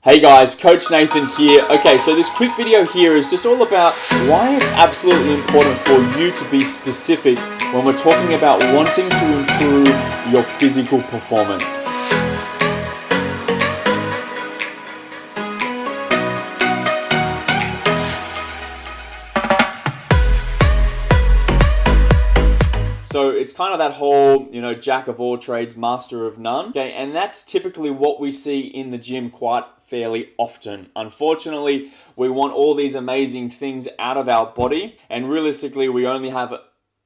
Hey guys, Coach Nathan here. Okay, so this quick video here is just all about why it's absolutely important for you to be specific when we're talking about wanting to improve your physical performance. So it's kind of that whole, jack of all trades, master of none. Okay, and that's typically what we see in the gym quite fairly often. Unfortunately, we want all these amazing things out of our body, and realistically, we only have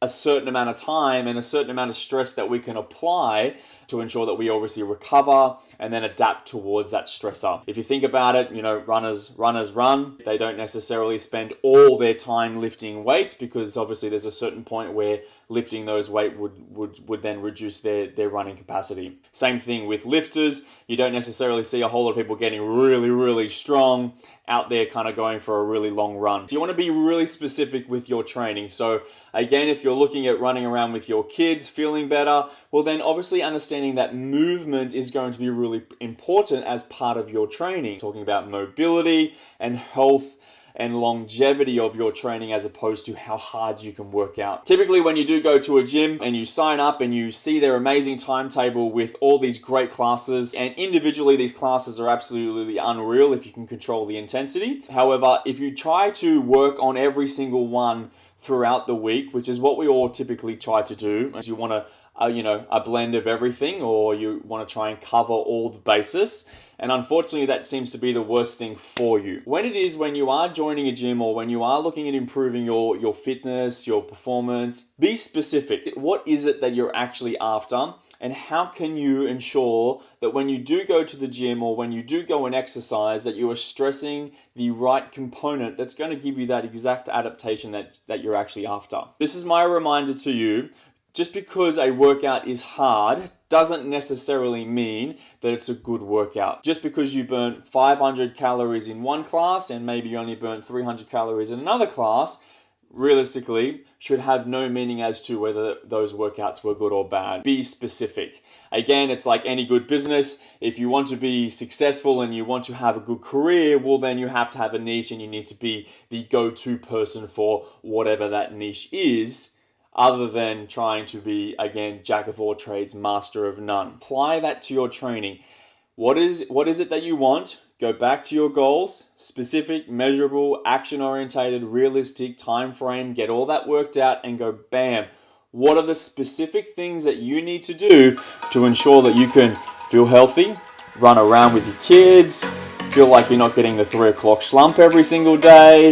a certain amount of time and a certain amount of stress that we can apply to ensure that we obviously recover and then adapt towards that stressor. If you think about it, runners run. They don't necessarily spend all their time lifting weights because obviously there's a certain point where lifting those weight would then reduce their running capacity. Same thing with lifters. You don't necessarily see a whole lot of people getting really, really strong out there kind of going for a really long run. So you want to be really specific with your training. So again, if you're looking at running around with your kids, feeling better, well then obviously understanding that movement is going to be really important as part of your training. Talking about mobility and health and longevity of your training as opposed to how hard you can work out. Typically when you do go to a gym and you sign up and you see their amazing timetable with all these great classes, and individually these classes are absolutely unreal if you can control the intensity. However, if you try to work on every single one throughout the week, which is what we all typically try to do, as you want a blend of everything, or you want to try and cover all the bases. And unfortunately, that seems to be the worst thing for you. When you are joining a gym or when you are looking at improving your fitness, your performance, be specific. What is it that you're actually after? And how can you ensure that when you do go to the gym or when you do go and exercise, that you are stressing the right component that's going to give you that exact adaptation that you're actually after? This is my reminder to you. Just because a workout is hard doesn't necessarily mean that it's a good workout. Just because you burnt 500 calories in one class and maybe you only burnt 300 calories in another class, realistically should have no meaning as to whether those workouts were good or bad. Be specific. Again, it's like any good business. If you want to be successful and you want to have a good career, well then you have to have a niche and you need to be the go-to person for whatever that niche is, other than trying to be, again, jack of all trades, master of none. Apply that to your training. What is it that you want? Go back to your goals, specific, measurable, action-orientated, realistic, time frame, get all that worked out and go bam. What are the specific things that you need to do to ensure that you can feel healthy, run around with your kids, feel like you're not getting the 3 o'clock slump every single day,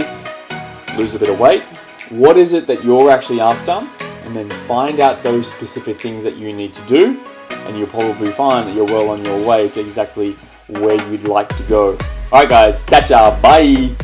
lose a bit of weight? What is it that you're actually after? And then find out those specific things that you need to do, and you'll probably find that you're well on your way to exactly where you'd like to go. Alright guys, catch ya, bye!